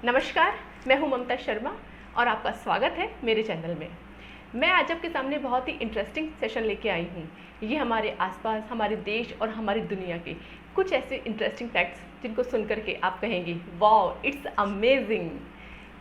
नमस्कार, मैं हूं ममता शर्मा और आपका स्वागत है मेरे चैनल में। मैं आज आपके सामने बहुत ही इंटरेस्टिंग सेशन लेके आई हूं। ये हमारे आसपास, हमारे देश और हमारी दुनिया के कुछ ऐसे इंटरेस्टिंग फैक्ट्स जिनको सुनकर के आप कहेंगे वाओ इट्स अमेजिंग।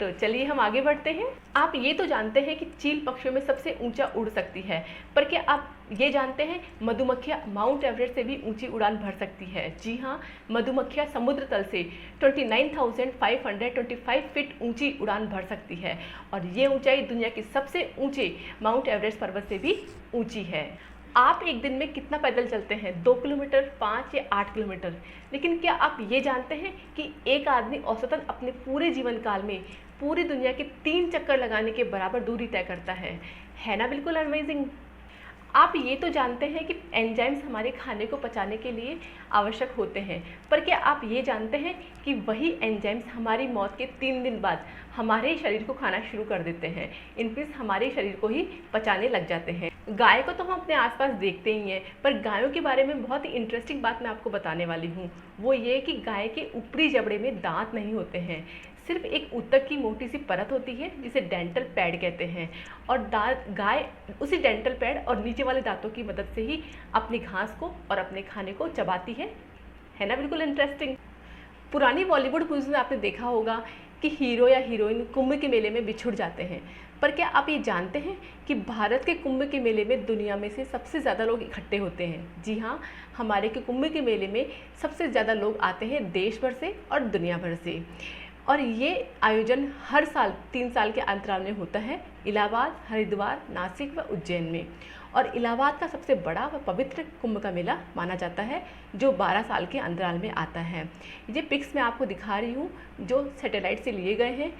तो चलिए हम आगे बढ़ते हैं। आप ये तो जानते हैं कि चील पक्षियों में सबसे ऊंचा उड़ सकती है, पर क्या आप ये जानते हैं मधुमक्खियाँ माउंट एवरेस्ट से भी ऊंची उड़ान भर सकती है? जी हाँ, मधुमक्खियाँ समुद्र तल से 29,525 फीट ऊंची उड़ान भर सकती है और ये ऊंचाई दुनिया के सबसे ऊंचे माउंट एवरेस्ट पर्वत से भी ऊंची है। आप एक दिन में कितना पैदल चलते हैं? 2 किलोमीटर, 5 या 8 किलोमीटर। लेकिन क्या आप ये जानते हैं कि एक आदमी औसतन अपने पूरे जीवन काल में पूरी दुनिया के 3 चक्कर लगाने के बराबर दूरी तय करता है ना? बिल्कुल अमेजिंग। आप ये तो जानते हैं कि एंजाइम्स हमारे खाने को पचाने के लिए आवश्यक होते हैं, पर क्या आप ये जानते हैं कि वही एंजाइम्स हमारी मौत के 3 दिन बाद हमारे शरीर को खाना शुरू कर देते हैं, इनफैक्ट हमारे शरीर को ही पचाने लग जाते हैं। गाय को तो हम अपने आसपास देखते ही हैं, पर गायों के बारे में बहुत ही इंटरेस्टिंग बात मैं आपको बताने वाली हूँ। वो ये कि गाय के ऊपरी जबड़े में दांत नहीं होते हैं, सिर्फ एक ऊतक की मोटी सी परत होती है जिसे डेंटल पैड कहते हैं, और गाय उसी डेंटल पैड और नीचे वाले दांतों की मदद से ही अपनी घास को और अपने खाने को चबाती है ना? बिल्कुल इंटरेस्टिंग। पुरानी बॉलीवुड मूवीज में आपने देखा होगा कि हीरो या हीरोइन कुंभ के मेले में बिछुड़ जाते हैं, पर क्या आप ये जानते हैं कि भारत के कुंभ के मेले में दुनिया में से सबसे ज़्यादा लोग इकट्ठे होते हैं? जी हाँ, हमारे के कुंभ के मेले में सबसे ज़्यादा लोग आते हैं देश भर से और दुनिया भर से, और ये आयोजन हर साल 3 साल के अंतराल में होता है इलाहाबाद, हरिद्वार, नासिक व उज्जैन में। और इलाहाबाद का सबसे बड़ा व पवित्र कुंभ का मेला माना जाता है जो 12 साल के अंतराल में आता है। ये पिक्स मैं आपको दिखा रही हूँ जो सैटेलाइट से लिए गए हैं।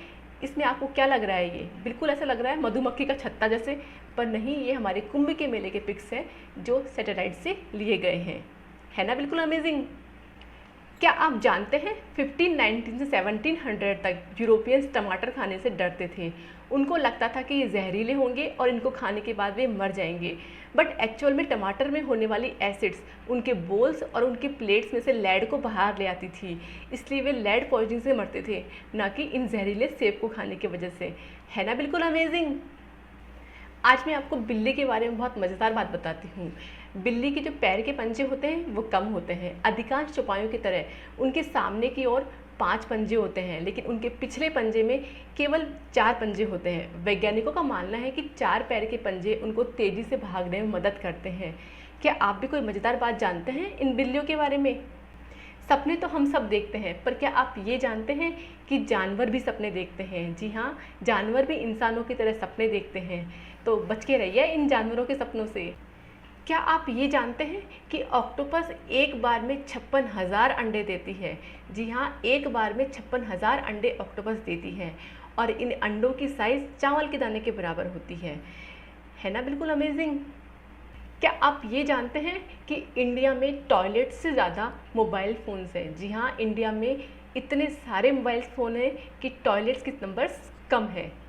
इसमें आपको क्या लग रहा है? ये बिल्कुल ऐसा लग रहा है मधुमक्खी का छत्ता जैसे, पर नहीं, ये हमारे कुंभ के मेले के पिक्स हैं जो सैटेलाइट से लिए गए हैं। है ना? बिल्कुल अमेजिंग। क्या आप जानते हैं 1519 से 1700 तक यूरोपियंस टमाटर खाने से डरते थे। उनको लगता था कि ये जहरीले होंगे और इनको खाने के बाद वे मर जाएंगे, बट एक्चुअल में टमाटर में होने वाली एसिड्स उनके बोल्स और उनके प्लेट्स में से लेड को बाहर ले आती थी, इसलिए वे लेड पॉइजनिंग से मरते थे, ना कि इन जहरीले सेब को खाने की वजह से। है ना? बिल्कुल अमेजिंग। आज मैं आपको बिल्ली के बारे में बहुत मज़ेदार बात बताती हूँ। बिल्ली के जो पैर के पंजे होते हैं वो कम होते हैं। अधिकांश चौपायों की तरह उनके सामने की ओर 5 पंजे होते हैं, लेकिन उनके पिछले पंजे में केवल 4 पंजे होते हैं। वैज्ञानिकों का मानना है कि 4 पैर के पंजे उनको तेज़ी से भागने में मदद करते हैं। क्या आप भी कोई मज़ेदार बात जानते हैं इन बिल्लियों के बारे में? सपने तो हम सब देखते हैं, पर क्या आप ये जानते हैं कि जानवर भी सपने देखते हैं? जी हाँ, जानवर भी इंसानों की तरह सपने देखते हैं, तो बच के रहिए इन जानवरों के सपनों से। क्या आप ये जानते हैं कि ऑक्टोपस एक बार में 56,000 अंडे देती है? जी हाँ, एक बार में 56,000 अंडे ऑक्टोपस देती है, और इन अंडों की साइज़ चावल के दाने के बराबर होती है ना? बिल्कुल अमेजिंग। क्या आप ये जानते हैं कि इंडिया में टॉयलेट से ज़्यादा मोबाइल फ़ोन्स हैं? जी हाँ, इंडिया में इतने सारे मोबाइल फ़ोन हैं कि टॉयलेट्स के नंबर्स कम है।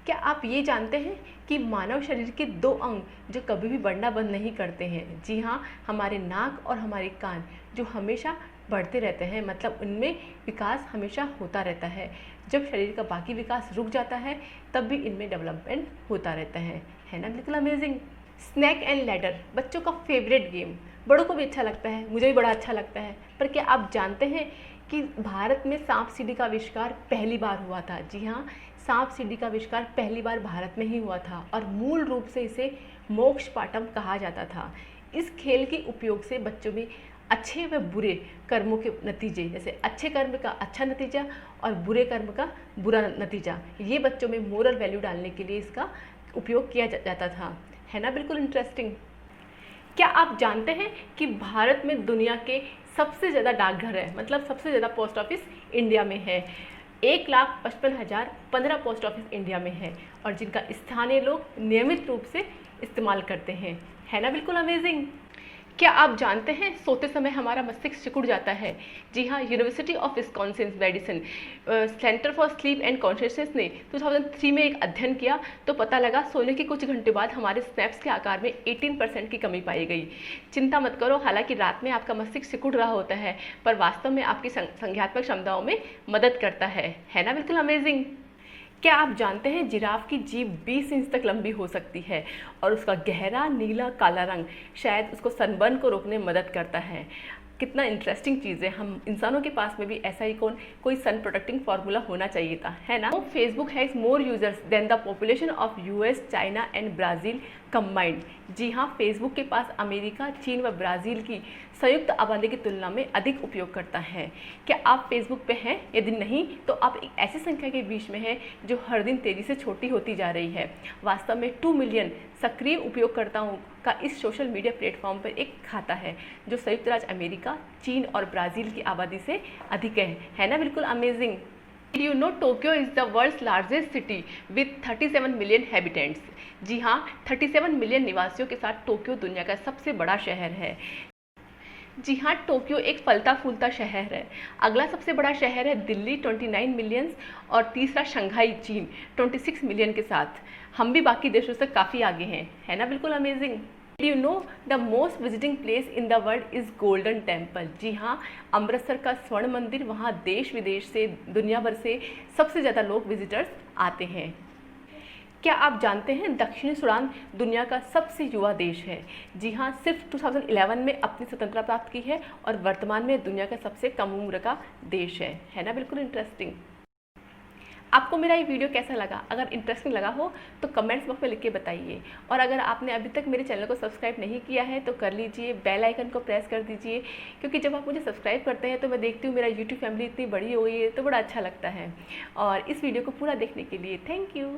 क्या आप ये जानते हैं कि मानव शरीर के 2 अंग जो कभी भी बढ़ना बंद नहीं करते हैं? जी हाँ, हमारे नाक और हमारे कान जो हमेशा बढ़ते रहते हैं, मतलब उनमें विकास हमेशा होता रहता है। जब शरीर का बाकी विकास रुक जाता है तब भी इनमें डेवलपमेंट होता रहता है ना? बिल्कुल अमेजिंग। स्नैक एंड लैडर बच्चों का फेवरेट गेम, बड़ों को भी अच्छा लगता है, मुझे भी बड़ा अच्छा लगता है, पर क्या आप जानते हैं कि भारत में सांप सीढ़ी का आविष्कार पहली बार हुआ था? जी हाँ, सांप सीढ़ी का आविष्कार पहली बार भारत में ही हुआ था, और मूल रूप से इसे मोक्ष पाटम कहा जाता था। इस खेल के उपयोग से बच्चों में अच्छे व बुरे कर्मों के नतीजे, जैसे अच्छे कर्म का अच्छा नतीजा और बुरे कर्म का बुरा नतीजा, ये बच्चों में मोरल वैल्यू डालने के लिए इसका उपयोग किया जाता था। है ना? बिल्कुल इंटरेस्टिंग। क्या आप जानते हैं कि भारत में दुनिया के सबसे ज़्यादा डाकघर है, मतलब सबसे ज़्यादा पोस्ट ऑफिस इंडिया में है? 1,55,015 पोस्ट ऑफिस इंडिया में है, और जिनका स्थानीय लोग नियमित रूप से इस्तेमाल करते हैं। है ना? बिल्कुल अमेजिंग। क्या आप जानते हैं सोते समय हमारा मस्तिष्क सिकुड़ जाता है? जी हाँ, university of Wisconsin medicine centre for sleep and consciousness ने 2003 में एक अध्ययन किया तो पता लगा सोने के कुछ घंटे बाद हमारे स्नैप्स के आकार में 18% की कमी पाई गई। चिंता मत करो, हालांकि रात में आपका मस्तिष्क सिकुड़ रहा होता है पर वास्तव में आपकी संज्ञानात्मक क्षमताओं में मदद करता है ना? बिल्कुल अमेजिंग। क्या आप जानते हैं जिराफ की जीभ 20 इंच तक लंबी हो सकती है और उसका गहरा नीला काला रंग शायद उसको सनबर्न को रोकने में मदद करता है। कितना इंटरेस्टिंग चीज़ है, हम इंसानों के पास में भी ऐसा ही कोई सन प्रोटेक्टिंग फार्मूला होना चाहिए था, है ना? Facebook has more users than the population of US, China and Brazil combined. जी हाँ, फेसबुक के पास अमेरिका, चीन व ब्राज़ील की संयुक्त आबादी की तुलना में अधिक उपयोगकर्ता हैं। क्या आप फेसबुक पे हैं? यदि नहीं तो आप एक ऐसी संख्या के बीच में हैं जो हर दिन तेज़ी से छोटी होती जा रही है। वास्तव में 2 मिलियन सक्रिय उपयोगकर्ताओं का इस सोशल मीडिया प्लेटफॉर्म पर एक खाता है जो संयुक्त राज्य अमेरिका, चीन और ब्राज़ील की आबादी से अधिक है ना? बिल्कुल amazing. You know Tokyo is the world's largest city with 37 million inhabitants। जी हाँ, 37 मिलियन निवासियों के साथ टोक्यो दुनिया का सबसे बड़ा शहर है। जी हाँ, टोक्यो एक फलता फूलता शहर है। अगला सबसे बड़ा शहर है दिल्ली 29 मिलियंस और तीसरा शंघाई चीन 26 मिलियन के साथ। हम भी बाकी देशों से काफ़ी आगे हैं, है ना? बिल्कुल amazing. You know the most visiting place in the world is Golden Temple. जी हाँ, अमृतसर का स्वर्ण मंदिर, वहाँ देश विदेश से, दुनिया भर से सबसे ज़्यादा लोग विजिटर्स आते हैं। क्या आप जानते हैं दक्षिणी सूडान दुनिया का सबसे युवा देश है? जी हाँ, सिर्फ 2011 में अपनी स्वतंत्रता प्राप्त की है और वर्तमान में दुनिया का सबसे कम उम्र का देश है ना? बिल्कुल इंटरेस्टिंग। आपको मेरा ये वीडियो कैसा लगा? अगर इंटरेस्टिंग लगा हो तो कमेंट्स बॉक्स में लिख के बताइए और अगर आपने अभी तक मेरे चैनल को सब्सक्राइब नहीं किया है तो कर लीजिए, बेल आइकन को प्रेस कर दीजिए, क्योंकि जब आप मुझे सब्सक्राइब करते हैं तो मैं देखती हूँ मेरा यूट्यूब फैमिली इतनी बड़ी हो गई है तो बड़ा अच्छा लगता है। और इस वीडियो को पूरा देखने के लिए थैंक यू।